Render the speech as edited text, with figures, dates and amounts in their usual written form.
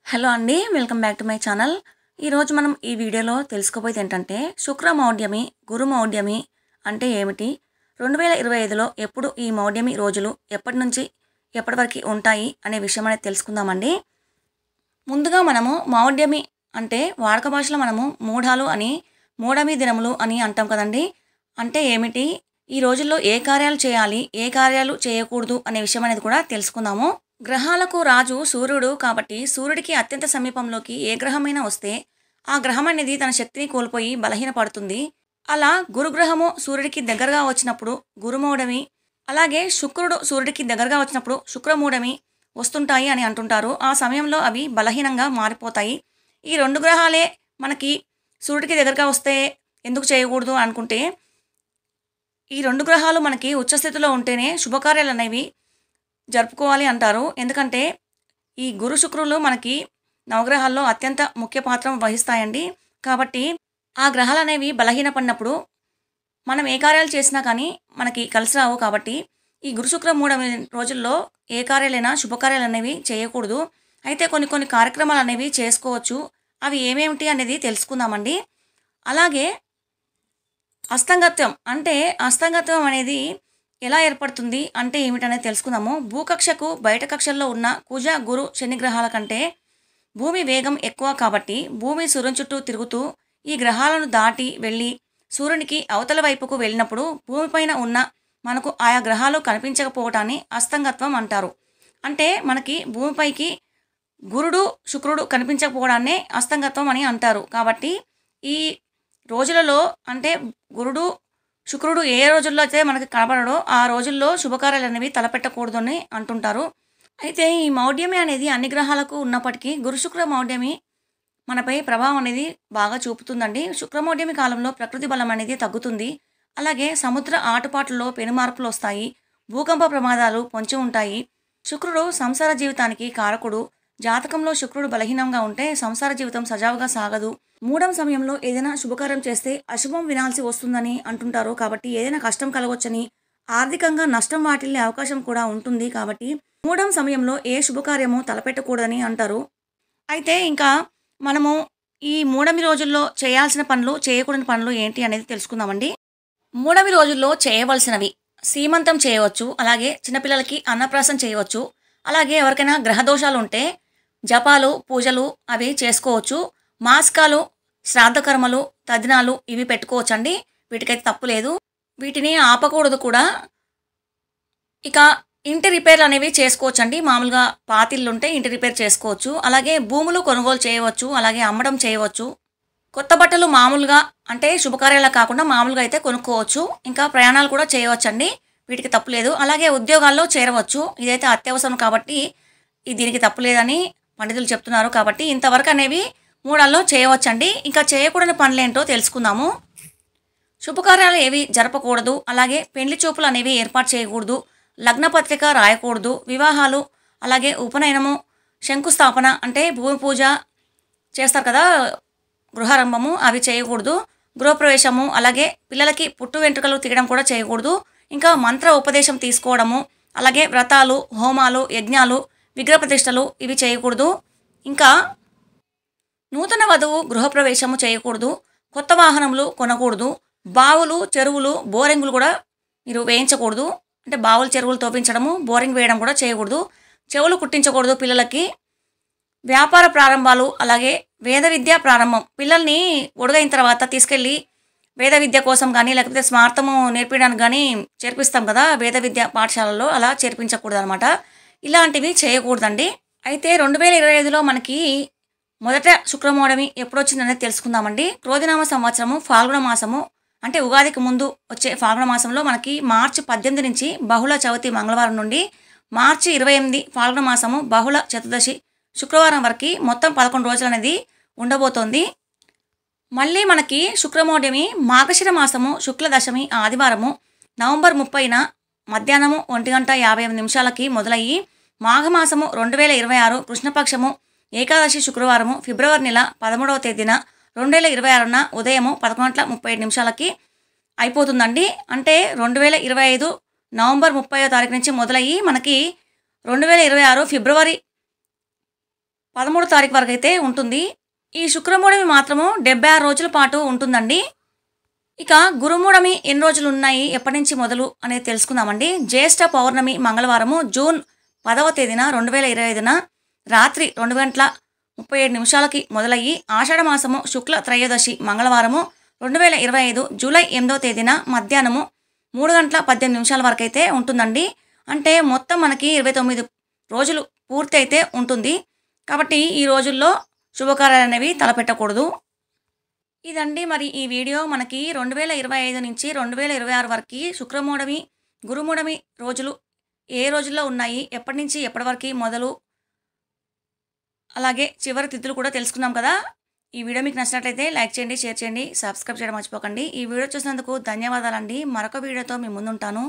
Hello అండి. Welcome back to my channel. ఈరోజు మనం ఈ వీడియోలో తెలుసుకోబోయేది ఏంటంటే శుక్రమౌఢ్యమి, గురుమౌఢ్యమి అంటే ఏమిటి? 2025లో ఎప్పుడు ఈ మౌఢ్యమి రోజులు ఎప్పటి నుంచి ఎప్పటి వరకు ఉంటాయి అనే విషయం అనేది తెలుసుకుందామండి. ముందుగా మనము మౌఢ్యమి అంటే వాడుక భాషలో మనము మూఢాలు అని, మూఢమి దినములు అని అంటాం కదండీ! అంటే ఏమిటి? ఈ రోజుల్లో ఏ కార్యాలు చేయాలి? ఏ కార్యాలు చేయకూడదు? అనే విషయం అనేది కూడా తెలుసుకుందాము. గ్రహాలకు రాజు సూర్యుడు కాబట్టి సూర్యుడికి అత్యంత సమీపంలోకి ఏ గ్రహమైనా వస్తే ఆ గ్రహం అనేది తన శక్తిని కోల్పోయి బలహీనపడుతుంది. అలా గురుగ్రహము సూర్యుడికి దగ్గరగా వచ్చినప్పుడు గురుమూఢమి, అలాగే శుక్రుడు సూర్యుడికి దగ్గరగా వచ్చినప్పుడు శుక్రమూఢమి వస్తుంటాయి అని అంటుంటారు. ఆ సమయంలో అవి బలహీనంగా మారిపోతాయి. ఈ రెండు గ్రహాలే మనకి సూర్యుడికి దగ్గరగా వస్తే ఎందుకు చేయకూడదు అనుకుంటే, ఈ రెండు గ్రహాలు మనకి ఉచ్చస్థితిలో ఉంటేనే శుభకార్యాలు అనేవి జరుపుకోవాలి అంటారు. ఎందుకంటే ఈ గురు శుక్రులు మనకి నవగ్రహాల్లో అత్యంత ముఖ్య పాత్ర వహిస్తాయండి. కాబట్టి ఆ గ్రహాలనేవి బలహీనపడినప్పుడు మనం ఏ కార్యాలు చేసినా కానీ మనకి కలిసి రావు. కాబట్టి ఈ గురు శుక్ర మూడవ రోజుల్లో ఏ కార్యాలైనా శుభకార్యాలనేవి చేయకూడదు. అయితే కొన్ని కొన్ని కార్యక్రమాలు అనేవి చేసుకోవచ్చు. అవి ఏమేమిటి అనేది తెలుసుకుందామండి. అలాగే అస్తంగత్వం అంటే అస్తంగత్వం అనేది ఎలా ఏర్పడుతుంది అంటే ఏమిటనేది తెలుసుకుందాము. భూకక్షకు బయట కక్షల్లో ఉన్న కుజ, గురు, శని గ్రహాల కంటే భూమి వేగం ఎక్కువ కాబట్టి భూమి సూర్యుని చుట్టూ తిరుగుతూ ఈ గ్రహాలను దాటి వెళ్ళి సూర్యునికి అవతల వైపుకు వెళ్ళినప్పుడు భూమిపైన ఉన్న మనకు ఆయా గ్రహాలు కనిపించకపోవటాన్ని అస్తంగత్వం అంటారు. అంటే మనకి భూమిపైకి గురుడు, శుక్రుడు కనిపించకపోవడాన్నే అస్తంగత్వం అని అంటారు. కాబట్టి ఈ రోజులలో అంటే గురుడు, శుక్రుడు ఏ రోజుల్లో అయితే మనకి కనబడడో ఆ రోజుల్లో శుభకార్యాలు అనేవి తలపెట్టకూడదు అని అంటుంటారు. అయితే ఈ మౌఢ్యమి అనేది అన్ని గ్రహాలకు ఉన్నప్పటికీ గురు శుక్ర మౌఢ్యమి మనపై ప్రభావం అనేది బాగా చూపుతుందండి. శుక్రమౌఢ్యమి కాలంలో ప్రకృతి బలం అనేది తగ్గుతుంది. అలాగే సముద్ర ఆటుపాట్లలో పెనుమార్పులు వస్తాయి. భూకంప ప్రమాదాలు పొంచి ఉంటాయి. శుక్రుడు సంసార జీవితానికి కారకుడు. జాతకంలో శుక్రుడు బలహీనంగా ఉంటే సంసార జీవితం సజావుగా సాగదు. మూఢం సమయంలో ఏదైనా శుభకార్యం చేస్తే అశుభం వినాల్సి వస్తుందని అంటుంటారు. కాబట్టి ఏదైనా కష్టం కలగొచ్చని, ఆర్థికంగా నష్టం వాటిల్లే అవకాశం కూడా ఉంటుంది. కాబట్టి మూఢం సమయంలో ఏ శుభకార్యము తలపెట్టకూడదని అంటారు. అయితే ఇంకా మనము ఈ మూఢమి రోజుల్లో చేయాల్సిన పనులు, చేయకూడని పనులు ఏంటి అనేది తెలుసుకుందామండి. మూఢమి రోజుల్లో చేయవలసినవి సీమంతం చేయవచ్చు. అలాగే చిన్నపిల్లలకి అన్నప్రాసం చేయవచ్చు. అలాగే ఎవరికైనా గ్రహదోషాలు ఉంటే జపాలు, పూజలు అవి చేసుకోవచ్చు. మాసికాలు, శ్రాద్ధకర్మలు, తద్దినాలు ఇవి పెట్టుకోవచ్చండి. వీటికైతే తప్పు లేదు. వీటిని ఆపకూడదు కూడా. ఇక ఇంటి రిపేర్లు అనేవి చేసుకోవచ్చండి. మామూలుగా పాతిళ్ళు ఉంటే ఇంటి రిపేర్ చేసుకోవచ్చు. అలాగే భూములు కొనుగోలు చేయవచ్చు. అలాగే అమ్మడం చేయవచ్చు. కొత్త బట్టలు మామూలుగా అంటే శుభకార్యాలకు కాకుండా మామూలుగా అయితే కొనుక్కోవచ్చు. ఇంకా ప్రయాణాలు కూడా చేయవచ్చండి. వీటికి తప్పు లేదు. అలాగే ఉద్యోగాల్లో చేరవచ్చు. ఇదైతే అత్యవసరం కాబట్టి దీనికి తప్పు లేదని పండితులు చెప్తున్నారు. కాబట్టి ఇంతవరకు అనేవి మూడాల్లో చేయవచ్చండి. ఇంకా చేయకూడని పనులేంటో తెలుసుకుందాము. శుభకార్యాలు ఏవి జరపకూడదు. అలాగే పెళ్లి చూపులు అనేవి ఏర్పాటు చేయకూడదు. లగ్నపత్రిక రాయకూడదు. వివాహాలు, అలాగే ఉపనయనము, శంకుస్థాపన అంటే భూమి పూజ చేస్తారు కదా, గృహారంభము అవి చేయకూడదు. గృహప్రవేశము, అలాగే పిల్లలకి పుట్టు వెంట్రుకలు తీయడం కూడా చేయకూడదు. ఇంకా మంత్ర ఉపదేశం తీసుకోవడము, అలాగే వ్రతాలు, హోమాలు, యజ్ఞాలు, విగ్రహ ప్రతిష్టలు ఇవి చేయకూడదు. ఇంకా నూతన వధువు గృహప్రవేశము చేయకూడదు. కొత్త వాహనములు కొనకూడదు. బావులు, చెరువులు, బోరింగులు కూడా మీరు వేయించకూడదు. అంటే బావులు, చెరువులు తోపించడము, బోరింగ్ వేయడం కూడా చేయకూడదు. చెవులు కుట్టించకూడదు పిల్లలకి. వ్యాపార ప్రారంభాలు, అలాగే వేద విద్య ప్రారంభం పిల్లల్ని ఒడుగైన తర్వాత తీసుకెళ్ళి వేద విద్య కోసం కానీ లేకపోతే స్మార్థము నేర్పించడానికి కానీ చేర్పిస్తాం కదా వేద విద్య పాఠశాలలో, అలా చేర్పించకూడదు అనమాట. ఇలాంటివి చేయకూడదండి. అయితే 2025లో మనకి మొదట శుక్రమౌఢమి ఎప్పుడు వచ్చిందనేది తెలుసుకుందామండి. క్రోధినామ సంవత్సరము ఫాల్గుణ మాసము అంటే ఉగాదికి ముందు వచ్చే ఫాల్గుణ మాసంలో మనకి మార్చి 18 నుంచి బహుళ చవితి మంగళవారం నుండి మార్చి 28 ఫాల్గుణ మాసము బహుళ చతుర్దశి శుక్రవారం వరకు మొత్తం 11 రోజులు అనేది ఉండబోతోంది. మళ్ళీ మనకి శుక్రమౌఢ్యమి మార్గశిర మాసము శుక్ల దశమి ఆదివారము నవంబర్ 30న మధ్యాహ్నము 1:58 మొదలయ్యి మాఘమాసము 2026 కృష్ణపక్షము ఏకాదశి శుక్రవారము ఫిబ్రవరి నెల 13వ తేదీన 2026న ఉదయము 11:37 అయిపోతుందండి. అంటే 2025 నవంబర్ 30వ తారీఖు నుంచి మొదలయ్యి మనకి 2026 ఫిబ్రవరి 13 తారీఖు వరకు అయితే ఉంటుంది. ఈ శుక్రమూఢమి మాత్రము 76 రోజుల పాటు ఉంటుందండి. ఇక గురుమూఢమి ఎన్ని రోజులు ఉన్నాయి, ఎప్పటి నుంచి మొదలు అనేది తెలుసుకుందామండి. జ్యేష్ఠ పౌర్ణమి మంగళవారము జూన్ 10వ తేదీన 2025న రాత్రి 2:37 మొదలయ్యి ఆషాఢ మాసము శుక్ల త్రయోదశి మంగళవారము 2025 జూలై 8వ తేదీన మధ్యాహ్నము 3:18 వరకు అయితే ఉంటుందండి. అంటే మొత్తం మనకి 29 రోజులు పూర్తి అయితే ఉంటుంది. కాబట్టి ఈ రోజుల్లో శుభకార్యాలు అనేవి తలపెట్టకూడదు. ఇదండి మరి ఈ వీడియో. మనకి 2025 నుంచి 2026 వరకు శుక్రమూఢమి, గురుమూఢమి రోజులు ఏ రోజుల్లో ఉన్నాయి, ఎప్పటి నుంచి ఎప్పటి వరకు మొదలు, అలాగే చివరి తిథులు కూడా తెలుసుకున్నాం కదా. ఈ వీడియో మీకు నచ్చినట్లయితే లైక్ చేయండి, షేర్ చేయండి, సబ్స్క్రైబ్ చేయడం మర్చిపోకండి. ఈ వీడియో చూసినందుకు ధన్యవాదాలండి. మరొక వీడియోతో మీ ముందుంటాను.